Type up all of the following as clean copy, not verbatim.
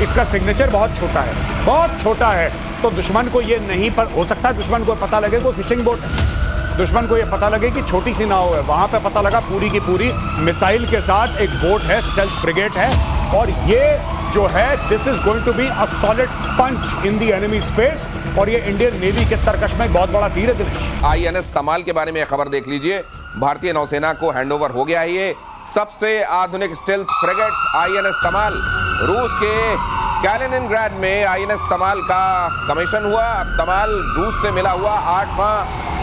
इसका सिग्नेचर बहुत छोटा है, बहुत छोटा है। तो दुश्मन को ये नहीं हो सकता है दुश्मन को पता लगे कोई फिशिंग बोट है, दुश्मन को ये पता लगे कि छोटी सी नाव है, वहां पे पता लगा पूरी की पूरी मिसाइल के साथ एक बोट है, स्टेल्थ फ्रिगेट है। और ये जो है this is going to be a solid punch in the enemies face. और ये इंडियन नेवी के तरकश में बहुत बड़ा तीर है दिनेश। आईएनएस तमाल के बारे में खबर देख लीजिए, भारतीय नौसेना को हैंडओवर हो गया है ये सबसे आधुनिक स्टेल्थ फ्रिगेट आईएनएस तमाल। रूस के कैलिनिनग्राड में आईएनएस तमाल का कमीशन हुआ। तमाल रूस से मिला हुआ 8वां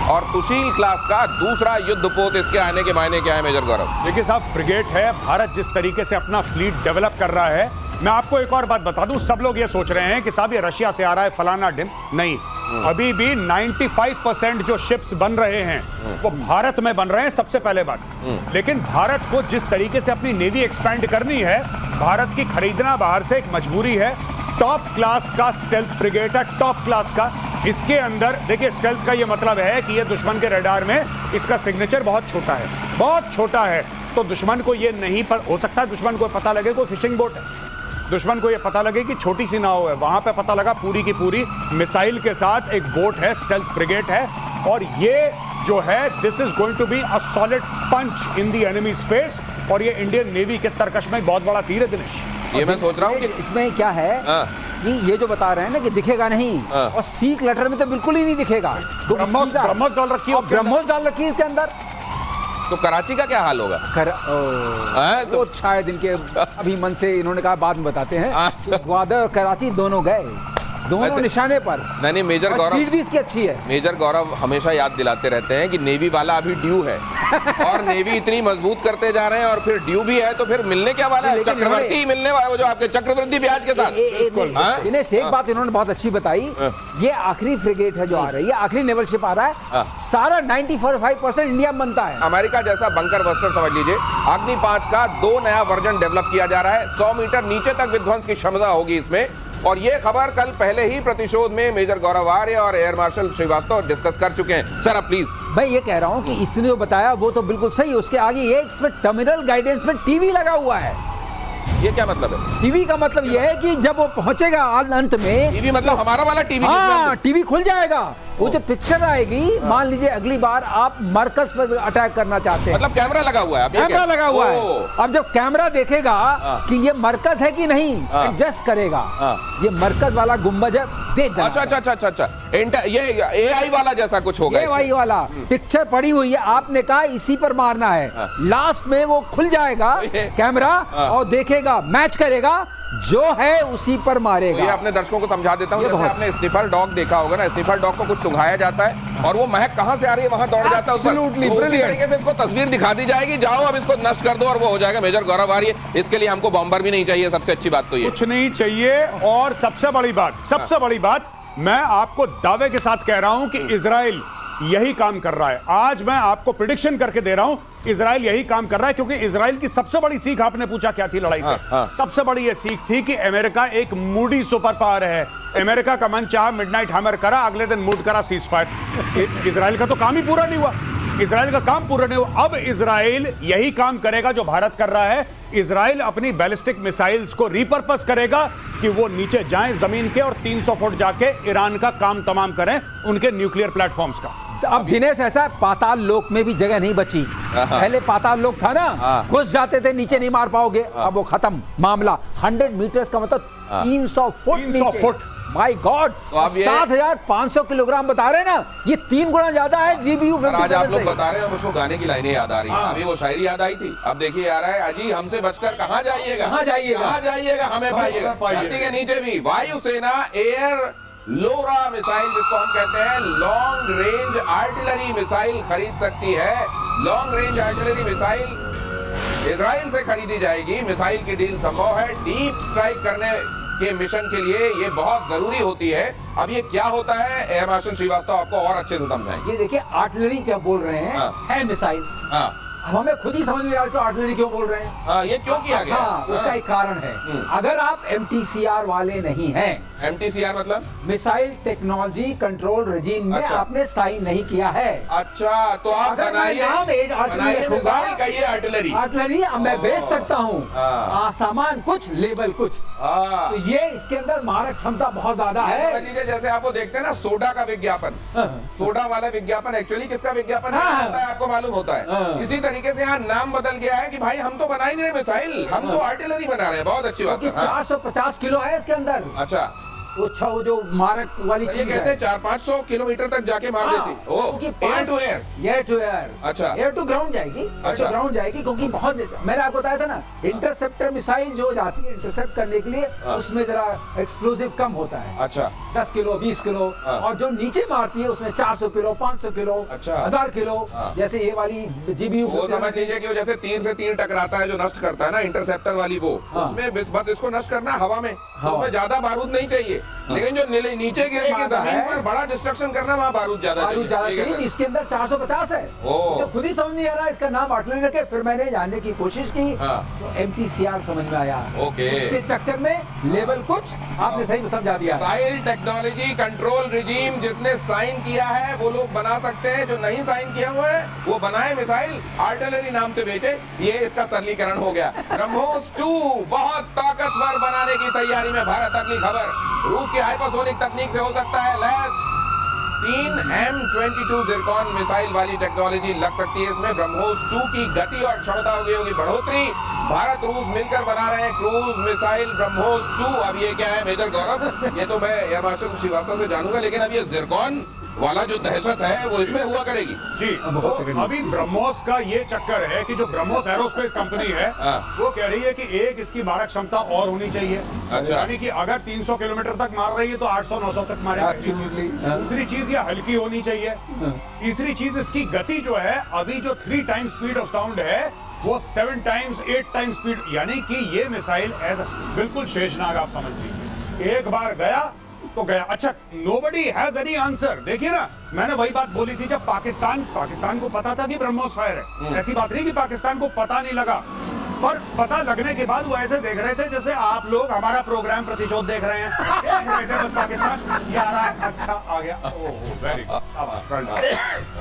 और तुशील क्लास का दूसरा युद्धपोत। इसके आने के मायने क्या है मेजर गौरव? देखिए साहब, फ्रिगेट है, भारत जिस तरीके से अपना फ्लीट डेवलप कर रहा है, मैं आपको एक और बात बता दूं, सब लोग ये सोच रहे हैं कि साहब ये रशिया से आ रहा है फलाना डिम, नहीं, अभी भी 95% जो शिप्स बन रहे हैं वो भारत में बन रहे हैं, सबसे पहले बात। लेकिन भारत को जिस तरीके से अपनी नेवी एक्सपैंड करनी है, भारत की खरीदना बाहर से एक मजबूरी है। टॉप क्लास का स्टेल्थ फ्रिगेट है, टॉप क्लास का। इसके अंदर देखिए, स्टेल्थ का ये मतलब है कि ये दुश्मन के रडार में इसका सिग्नेचर बहुत छोटा है, बहुत छोटा है। तो दुश्मन को ये नहीं हो सकता है दुश्मन को पता लगे कोई फिशिंग बोट है, दुश्मन को ये पता लगे कि छोटी सी नाव है, वहां पे पता लगा पूरी की पूरी मिसाइल के साथ एक बोट है, स्टेल्थ फ्रिगेट है। और ये जो है this is going to be a solid punch in the enemies face. और ये इंडियन नेवी के तरकश में बहुत बड़ा तीर है दिनेश। ये मैं सोच रहा हूँ कि इसमें क्या है कि ये जो बता रहे हैं ना कि दिखेगा नहीं, और सीक लेटर में तो बिल्कुल ही नहीं दिखेगा। ब्रह्मोस डाल रखी है, ब्रह्मोस डाल रखी है इसके अंदर। तो कराची का क्या हाल होगा? तो शायद इनके अभी मन से इन्होंने कहा बाद में बताते हैं। ग्वादर और कराची दोनों गए, दोनों निशाने पर। नहीं, मेजर गौरव, स्पीड भी इसकी अच्छी है। मेजर गौरव हमेशा याद दिलाते रहते हैं कि नेवी वाला अभी ड्यू है और नेवी इतनी मजबूत करते जा रहे हैं और फिर ड्यू भी है, तो फिर मिलने क्या वाला है? चक्रवर्ती ही मिलने वाला है, वो जो आपके चक्रवृद्धि ब्याज के साथ। दिनेश, एक बात इन्होंने बहुत अच्छी बताई, ये आखिरी फ्रिगेट है जो आ रही है, आखिरी नेवल शिप आ रहा है, सारा 95% इंडिया में बनता है। अमेरिका जैसा बंकर बस्टर समझ लीजिए। अग्नि 5 का 2 नया वर्जन डेवलप किया जा रहा है, 100 मीटर नीचे तक विध्वंस की क्षमता होगी इसमें। और ये खबर कल पहले ही प्रतिशोध में मेजर गौरव आर्य और एयर मार्शल श्रीवास्तव डिस्कस कर चुके हैं। सर अब प्लीज। मैं ये कह रहा हूँ कि इसने जो बताया वो तो बिल्कुल सही है, उसके आगे ये इसमें टर्मिनल गाइडेंस में टीवी लगा हुआ है। ये क्या मतलब है? टीवी का मतलब ये है कि जब वो पहुंचेगा अंत में, टीवी मतलब हमारा वाला टीवी? हाँ, टीवी खुल जाएगा। वो जो पिक्चर आएगी, मान लीजिए अगली बार आप मरकज पर अटैक करना चाहते हैं, मतलब कैमरा लगा हुआ है, कैमरा लगा हुआ है। अब जब कैमरा देखेगा कि ये मरकज है कि नहीं, एडजस्ट करेगा। ये मरकज वाला गुंबज है, देख देना। अच्छा, ये एआई वाला जैसा कुछ होगा। एआई वाला पिक्चर पड़ी हुई है, आपने कहा इसी पर मारना है, लास्ट में वो खुल जाएगा कैमरा और देखेगा, मैच करेगा, जो है उसी पर मारेगा। ये अपने दर्शकों को समझा देता हूँ, जैसे आपने स्निफर डॉग देखा होगा ना, स्निफर डॉग को कुछ सुंघाया जाता है और वो महक कहाँ से आ रही है वहां दौड़ जाता है, तो उसी तरीके से इसको तस्वीर दिखा दी जाएगी, जाओ अब इसको नष्ट कर दो और वो हो जाएगा। मेजर गौरव आर्य, इसके लिए हमको बॉम्बर भी नहीं चाहिए, सबसे अच्छी बात तो ये कुछ नहीं चाहिए। और सबसे बड़ी बात मैं आपको दावे के साथ कह रहा हूं कि इजराइल यही काम कर रहा है। आज मैं आपको प्रिडिक्शन करके दे रहा हूं, इजराइल यही काम कर रहा है, क्योंकि इजराइल की सबसे बड़ी सीख, आपने पूछा क्या थी लड़ाई से, सबसे बड़ी यह सीख थी कि अमेरिका एक मूडी सुपर पावर है। अमेरिका का मन चाहा मिडनाइट हैमर करा, अगले दिन मूड करा सीज फायर। इजराइल का तो काम ही पूरा नहीं हुआ, इजराइल का काम पूरा नहीं हुआ। अब इजराइल यही काम करेगा जो भारत कर रहा है। इजराइल अपनी बैलिस्टिक मिसाइल्स को रिपर्पस करेगा कि वो नीचे जाएं जमीन के और 300 फुट जाके ईरान का काम तमाम करें, उनके न्यूक्लियर प्लेटफॉर्म्स का। अब दिनेश, ऐसा पाताल लोक में भी जगह नहीं बची। पहले पाताल लोक था ना, घुस जाते थे, नीचे नहीं मार पाओगे, अब वो खत्म मामला। 100 मीटर्स का मतलब 300 फुट। माय गॉड, 7,500 किलोग्राम बता रहे हैं ना, ये 3 गुना ज्यादा है जीबीयू। आज आप लोग बता रहे हैं, मुझको गाने की लाइनें याद आ रही हैं। अभी वो शायरी याद आई थी, अब देखिए आ रहा है, अजी हमसे बचकर कहाँ जाइएगा, हमें पाइएगा। धरती के नीचे भी वायुसेना एयर लोरा मिसाइल, जिसको हम कहते हैं लॉन्ग रेंज आर्टिलरी मिसाइल, खरीद सकती है। Long range artillery missile Israel से खरीदी जाएगी। मिसाइल की डील संभव है। डीप स्ट्राइक करने के मिशन के लिए ये बहुत जरूरी होती है। अब ये क्या होता है, एयर मार्शल श्रीवास्तव आपको और अच्छे से समझाएंगे। ये देखिए, आर्टिलरी क्या बोल रहे हैं, है मिसाइल। हमें खुद ही समझ में आ रहा है तो आर्टिलरी क्यों बोल रहे हैं। हाँ, ये क्यों किया गया? हाँ, उसका एक कारण है। अगर आप MTCR वाले नहीं हैं, MTCR मतलब? मिसाइल टेक्नोलॉजी कंट्रोल रेजिम में अच्छा। आपने साइन नहीं किया है। अच्छा, तो आप अगर बनाइए मेरा नाम एड आर्टिलरी होगा, मिसाइल का ये आर्टिलरी। आर्टिलरी मैं बेच सकता हूँ, हाँ। सामान कुछ लेबल कुछ, हाँ, तो ये इसके अंदर मारक क्षमता बहुत ज्यादा ये है। समझ लीजिए जैसे आप वो देखते हैं ना सोडा का विज्ञापन, सोडा वाला विज्ञापन एक्चुअली किसका विज्ञापन हाँ। होता है आपको मालूम होता है। हाँ। इसी तरीके से यहाँ नाम बदल गया है कि भाई हम तो बना ही नहीं रहे मिसाइल, हम तो आर्टिलरी बना रहे हैं। बहुत अच्छी बात क्योंकि है। हाँ। 450 किलो है इसके अंदर, अच्छा, वो जो मारक वाली ये चीज कहते हैं 400-500 किलोमीटर तक जाके मार देती। Oh, air to air. Air to air, अच्छा। एयर टू ग्राउंड जाएगी, एयर अच्छा। टू ग्राउंड जाएगी, क्योंकि बहुत, मैंने आपको बताया था ना, इंटरसेप्टर मिसाइल जो जाती है इंटरसेप्ट करने के लिए, हाँ। उसमें जरा एक्सप्लोजिव कम होता है, अच्छा, 10 किलो 20 किलो, हाँ। और जो नीचे मारती है उसमें 400 किलो 500 किलो, अच्छा। 1000 किलो, हाँ। जैसे ये वाली GBU वो समझ लीजिए कि वो जैसे तीर से तीर टकराता है जो नष्ट करता है ना, इंटरसेप्टर वाली वो, हाँ। उसमें बस इसको नष्ट करना है हवा में, तो हवा। उसमें ज्यादा बारूद नहीं चाहिए। लेकिन जो नीचे गिरेगी ज्यादा जमीन है। पर, बड़ा डिस्ट्रक्शन करना, वहाँ बारूद ज्यादा बारूद ज्यादा चाहिए। चाहिए, इसके अंदर 450 है। ओ। मुझे खुद ही समझ नहीं आ रहा इसका नाम आर्टिलरी रखे, फिर मैंने जानने की कोशिश की, हाँ। तो MTCR समझ में आया। ओके। उसके चक्कर में लेवल कुछ आपने सही समझा दिया। मिसाइल टेक्नोलॉजी कंट्रोल रिजीम जिसने साइन किया है वो लोग बना सकते हैं, जो नहीं साइन किया हुआ है वो बनाए मिसाइल, आर्टिलरी नाम से बेचे। ये इसका सरलीकरण हो गया। ब्रह्मोस 2 बहुत ताकतवर बनाने की तैयारी में भारत। अगली खबर, रूस की हाइपरसोनिक तकनीक से हो सकता है लैस 3 M22 जिरकॉन मिसाइल वाली टेक्नोलॉजी लग सकती है इसमें। ब्रह्मोस 2 की गति और क्षमता होगी बढ़ोतरी। भारत रूस मिलकर बना रहे हैं क्रूज मिसाइल ब्रह्मोस 2। अब ये क्या है मेजर गौरव, ये तो मैं एयर मार्शल श्रीवास्तव से जानूंगा, लेकिन अब ये जिरकॉन वाला जो दहशत है वो इसमें हुआ करेगी। जी, तो अभी ब्रह्मोस का ये चक्कर है कि जो ब्रह्मोस एरोस्पेस कंपनी है, हाँ। वो कह रही है कि एक इसकी मारक क्षमता और होनी चाहिए। अच्छा। यानी कि अगर 300 किलोमीटर तक मार रही है तो 800-900 तक मारेगा। Absolutely, हाँ। दूसरी चीज ये हल्की होनी चाहिए। तीसरी चीज इसकी गति जो है, अभी जो 3 टाइम्स स्पीड ऑफ साउंड है वो 7 टाइम्स 8 टाइम्स स्पीड, यानी कि ये मिसाइल बिल्कुल शेषनाग आप समझ लीजिए, एक बार गया तो गया। अच्छा, nobody has any answer। देखिए ना, मैंने वही बात बोली थी जब पाकिस्तान को पता था कि ब्रह्मोस फायर है। ऐसी बात नहीं कि पाकिस्तान को पता नहीं लगा, पर पता लगने के बाद वो ऐसे देख रहे थे जैसे आप लोग हमारा प्रोग्राम प्रतिशोध देख रहे हैं। देख रहे थे बस पाकिस्तान ये आ रहा है, अच्छा आ गया, ओह वेरी गुड,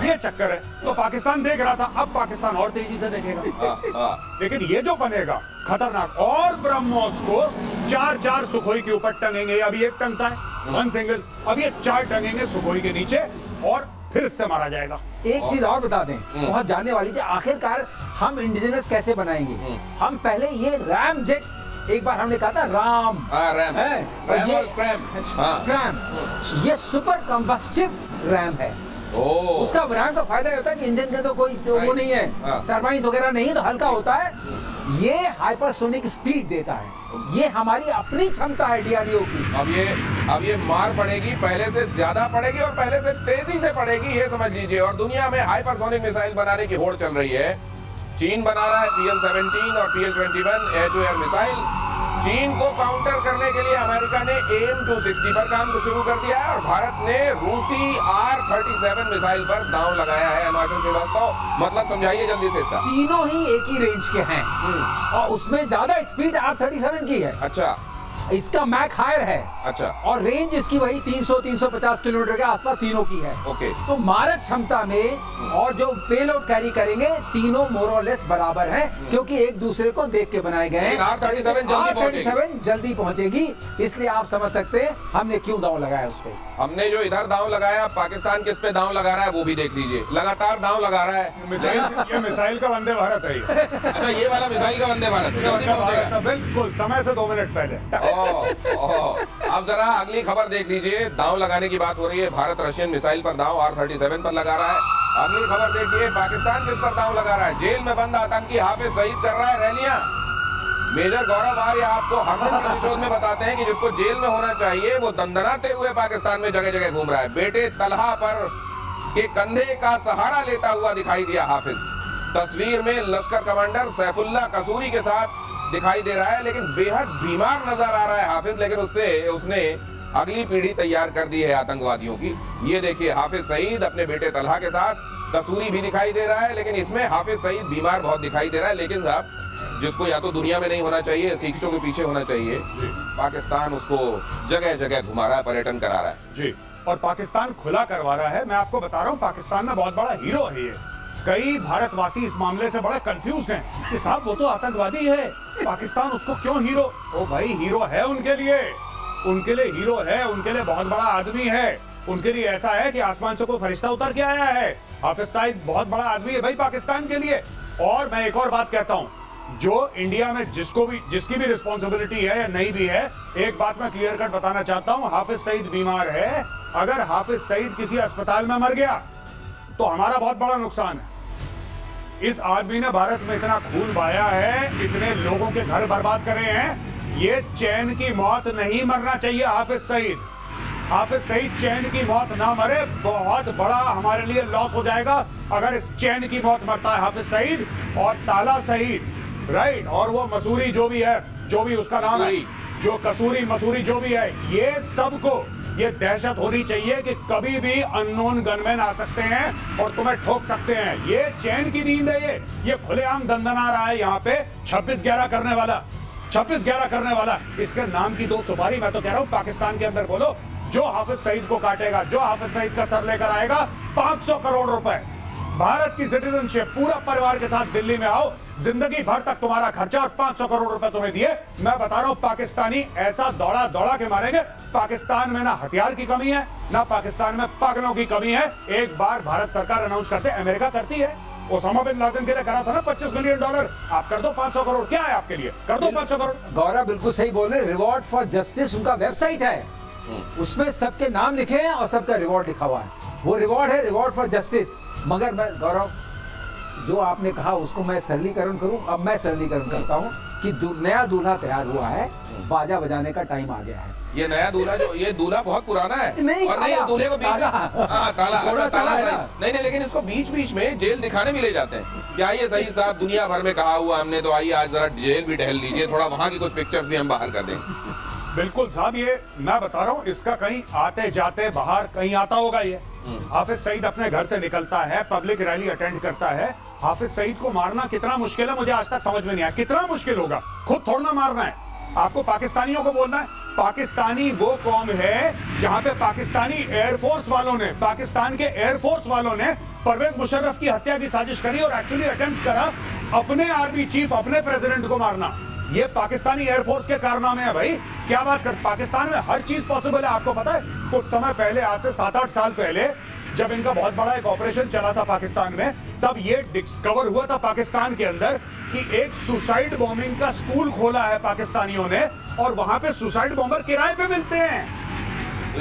ये चक्कर है। तो पाकिस्तान देख रहा था, अब पाकिस्तान और तेजी से देखेगा। लेकिन ये जो बनेगा खतरनाक, और ब्रह्मोस को 4 सुखोई के ऊपर टंगेंगे। अभी एक टंगता है 1 सिंगल, अब ये 4 टंगेंगे सुखोई के नीचे और फिर इससे मारा जाएगा। एक चीज और बता दें, बहुत जानने वाली थी, आखिरकार हम इंडिजिनस कैसे बनाएंगे। हम पहले ये रैम जेट, एक बार हमने कहा था राम, रैम है, रैम ये और स्क्रैम। स्क्रैम, ये सुपर कंबस्टिव रैम है। ओह, उसका रैम का फायदा ये होता है कि इंजन के तो कोई वो नहीं है, हाँ। टरबाइन वगैरह नहीं है, तो हल्का होता है। ये हाइपरसोनिक स्पीड देता है, ये हमारी अपनी क्षमता है DRDO की। अब ये मार पड़ेगी, पहले से ज्यादा पड़ेगी और पहले से तेजी से पड़ेगी, ये समझ लीजिए। और दुनिया में हाइपरसोनिक मिसाइल बनाने की होड़ चल रही है। चीन बना रहा है PL-17 और PL-21 air to air missile. चीन को काउंटर करने के लिए अमेरिका ने AIM-260 पर काम शुरू कर दिया है और भारत ने रूसी R-37 मिसाइल पर दांव लगाया है। अनुराग श्रीवास्तव, मतलब समझाइए जल्दी से इसका। तीनों ही एक ही रेंज के हैं और उसमें ज्यादा स्पीड R-37 की है। अच्छा, इसका मैक हायर है। अच्छा, और रेंज इसकी वही 300-350 किलोमीटर के आसपास तीनों की है। ओके। तो मारक क्षमता में और जो पेलोड कैरी करेंगे तीनों मोर और लेस बराबर हैं, क्योंकि एक दूसरे को देख के बनाए गए हैं। R-37 जल्दी पहुंचेगी, इसलिए आप समझ सकते हैं हमने क्यों दांव लगाया उस पे। हमने जो इधर दांव लगाया, पाकिस्तान किस पे दांव लगा रहा है वो भी देख लीजिए। लगातार दांव लगा रहा है। ये मिसाइल का वंदे भारत है ये। अच्छा, ये वाला मिसाइल का वंदे भारत जल्दी पहुंचेगा। बिल्कुल समय से 2 मिनट पहले। अब जरा अगली खबर देख लीजिए। दांव लगाने की बात हो रही है, भारत रशियन मिसाइल पर दांव R-37 पर लगा रहा है। अगली खबर देखिए, पाकिस्तान किस पर दांव लगा रहा है। जेल में बंद आतंकी हाफिज सईद कर रहा है रैलियां। मेजर गौरव आर्य आपको हर दिन प्रतिशोध में बताते हैं कि जिसको जेल में होना चाहिए वो दंदनाते हुए पाकिस्तान में जगह जगह घूम रहा है। बेटे तलहा पर के कंधे का सहारा लेता हुआ दिखाई दिया हाफिज। तस्वीर में लश्कर कमांडर सैफुल्लाह कसूरी के साथ दिखाई दे रहा है, लेकिन बेहद बीमार नजर आ रहा है हाफिज। लेकिन उसने अगली पीढ़ी तैयार कर दी है आतंकवादियों की। ये देखिए, हाफिज सईद अपने बेटे तलहा के साथ कसूरी भी दिखाई दे रहा है, लेकिन इसमें हाफिज सईद बीमार बहुत दिखाई दे रहा है। लेकिन साहब, जिसको या तो दुनिया में नहीं होना चाहिए, सीखों के पीछे होना चाहिए, पाकिस्तान उसको जगह जगह घुमा रहा है, पर्यटन करा रहा है जी। और पाकिस्तान खुला करवा रहा है। मैं आपको बता रहा हूँ, पाकिस्तान में बहुत बड़ा हीरो है ये। कई भारतवासी इस मामले से बड़े कंफ्यूज हैं कि साहब वो तो आतंकवादी है, पाकिस्तान उसको क्यों हीरो? ओ भाई, हीरो है उनके लिए हीरो है, उनके लिए बहुत बड़ा आदमी है। उनके लिए ऐसा है कि आसमान से कोई फरिश्ता उतर के आया है। हाफिज सईद बहुत बड़ा आदमी है भाई पाकिस्तान के लिए। और मैं एक और बात कहता हूँ, जो इंडिया में जिसकी भी रिस्पॉन्सिबिलिटी है या नहीं भी है, एक बात मैं क्लियर कट बताना चाहता हूँ, हाफिज सईद बीमार है। अगर हाफिज सईद किसी अस्पताल में मर गया तो हमारा बहुत बड़ा नुकसान है। इस आदमी ने भारत में इतना खून बहाया है, इतने लोगों के घर बर्बाद करे हैं। ये चैन की मौत नहीं मरना चाहिए हाफिज सईद चैन की मौत ना मरे। बहुत बड़ा हमारे लिए लॉस हो जाएगा अगर इस चैन की मौत मरता है हाफिज सईद और ताला सईद, राइट। और वो मसूरी जो भी है, जो भी उसका नाम है, जो कसूरी मसूरी जो भी है, ये सबको ये दहशत होनी चाहिए कि कभी भी अननोन गनमैन आ सकते हैं और तुम्हें ठोक सकते हैं। ये चैन की नींद है। ये खुलेआम दंदना रहा है यहाँ पे 26/11 करने वाला। इसके नाम की 2 सुपारी। मैं तो कह रहा हूँ पाकिस्तान के अंदर बोलो, जो हाफिज सईद को काटेगा, जो हाफिज सईद का सर लेकर आएगा, 500 करोड़ रुपए, भारत की सिटीजनशिप, पूरा परिवार के साथ दिल्ली में आओ, जिंदगी भर तक तुम्हारा खर्चा और 500 करोड़ रुपए तुम्हें दिए। मैं बता रहा हूं, पाकिस्तानी ऐसा दौड़ा के मारेंगे। पाकिस्तान में ना हथियार की कमी है, ना पाकिस्तान में पागलों की कमी है। एक बार भारत सरकार अनाउंस करते, अमेरिका करती है, ओसामा बिन लादेन के लिए करा था ना $25 मिलियन। आप कर दो 500 करोड़, क्या है आपके लिए? कर दो 500 करोड़। गौरव बिल्कुल सही बोल रहे। रिवॉर्ड फॉर जस्टिस उनका वेबसाइट है, उसमें सबके नाम लिखे हैं और सबका रिवॉर्ड लिखा हुआ है। वो रिवॉर्ड है, रिवॉर्ड फॉर जस्टिस। मगर मैं गौरव, जो आपने कहा उसको मैं सरलीकरण करूं। अब मैं सरलीकरण करता हूं कि नया दूल्हा तैयार हुआ है, बाजा बजाने का टाइम आ गया है। ये नया दूल्हा, जो ये दूल्हा बहुत पुराना है। नहीं, और नहीं, इस दूल्हे को बीच में ताला है। नहीं, लेकिन इसको बीच में जेल दिखाने भी ले जाते हैं। क्या ये सही साहब, दुनिया भर में कहा हुआ हमने, तो आइए आज जरा जेल भी टहल लीजिए, थोड़ा वहां की कुछ पिक्चर्स भी हम बाहर कर दें। बिल्कुल साहब, ये मैं बता रहा हूँ, इसका कहीं आते जाते बाहर कहीं आता होगा। ये हाफिज सईद अपने घर से निकलता है, पब्लिक रैली अटेंड करता है। हाफिज सईद को मारना कितना मुश्किल है, मुझे आज तक समझ में नहीं आया। कितना मुश्किल होगा, खुद थोड़ा मारना है आपको, पाकिस्तानियों को बोलना है। पाकिस्तानी वो कौम है जहां पे पाकिस्तानी एयरफोर्स वालों ने, पाकिस्तान के एयरफोर्स वालों ने परवेज मुशर्रफ की हत्या की साजिश करी और एक्चुअली अटेम्प्ट करा अपने आर्मी चीफ, अपने प्रेसिडेंट को मारना। ये पाकिस्तानी एयरफोर्स के कारनामे हैं भाई। क्या बात कर, पाकिस्तान में हर चीज पॉसिबल है। आपको पता है, कुछ समय पहले, आज से 7-8 साल पहले, जब इनका बहुत बड़ा एक ऑपरेशन चला था पाकिस्तान में, तब ये डिस्कवर हुआ था पाकिस्तान के अंदर कि एक सुसाइड बॉम्बिंग का स्कूल खोला है पाकिस्तानियों ने, और वहां पे सुसाइड बॉम्बर किराए पे मिलते हैं।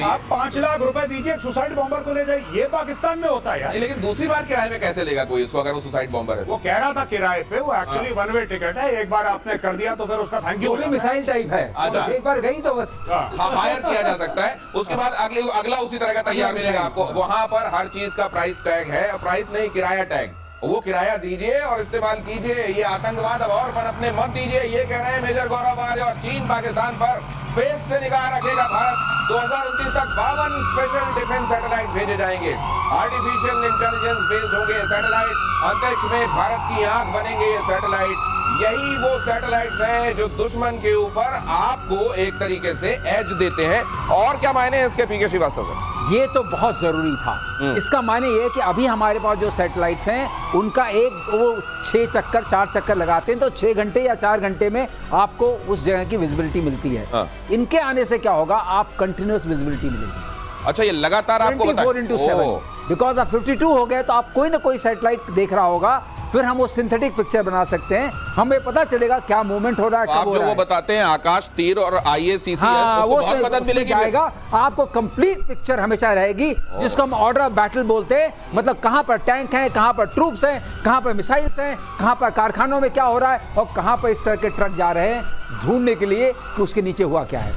आप 5 लाख रुपए दीजिए, एक सुसाइड बॉम्बर को ले जाइए। ये पाकिस्तान में होता है यार। लेकिन दूसरी बार किराए में कैसे लेगा कोई उसको, अगर वो सुसाइड बॉम्बर है? वो कह रहा था किराए पे, वो एक्चुअली 1 वे टिकट है। एक बार आपने कर दिया तो फिर उसका थैंक यू। मिसाइल टाइप है, अच्छा, एक बार गई तो बस हायर किया जा सकता है। उसके बाद अगला उसी तरह का तैयार मिलेगा आपको। वहां पर हर चीज का प्राइस टैग है, प्राइस नहीं, किराया टैग। वो किराया दीजिए और इस्तेमाल कीजिए। ये आतंकवाद अब और पनपने मत दीजिए। ये कह रहे हैं मेजर गौरव आर्य। और चीन पाकिस्तान पर स्पेस से निगाह रखेगा। भारत 2029 तक 52 स्पेशल डिफेंस सैटेलाइट भेजे जाएंगे। आर्टिफिशियल इंटेलिजेंस बेस्ड होंगे सैटेलाइट। अंतरिक्ष में भारत की आंख बनेंगे ये सैटेलाइट। यही वो सैटेलाइट्स हैं जो दुश्मन के ऊपर आपको एक तरीके से एज देते हैं। और क्या मायने हैं इसके, पीके श्रीवास्तव सर? ये तो बहुत जरूरी था। इसका माने ये कि अभी हमारे पास जो सैटेलाइट्स हैं, उनका एक वो 6 चक्कर 4 चक्कर लगाते हैं तो 6 घंटे या 4 घंटे में आपको उस जगह की विजिबिलिटी मिलती है। हाँ। इनके आने से क्या होगा, आप कंटिन्यूअस विजिबिलिटी मिलेगी। अच्छा, ये लगातार आपको 24/7 बिकॉज आप 52 हो गए तो आप कोई ना कोई सैटेलाइट देख रहा होगा। फिर हम वो सिंथेटिक पिक्चर बना सकते हैं, हमें पता चलेगा क्या मूवमेंट हो रहा है, तो आप जो वो बताते हैं आकाश तीर और IACCS, उसको बहुत मदद मिलेगी। आपको कंप्लीट पिक्चर हमेशा रहेगी, जिसको हम ऑर्डर ऑफ बैटल बोलते हैं। मतलब कहां पर टैंक हैं, कहां पर ट्रूप्स हैं, कहां पर मिसाइल्स हैं, कहां पर कारखानों में क्या हो रहा है और कहां पर इस तरह के ट्रक जा रहे हैं ढूंढने के लिए कि उसके नीचे हुआ क्या है।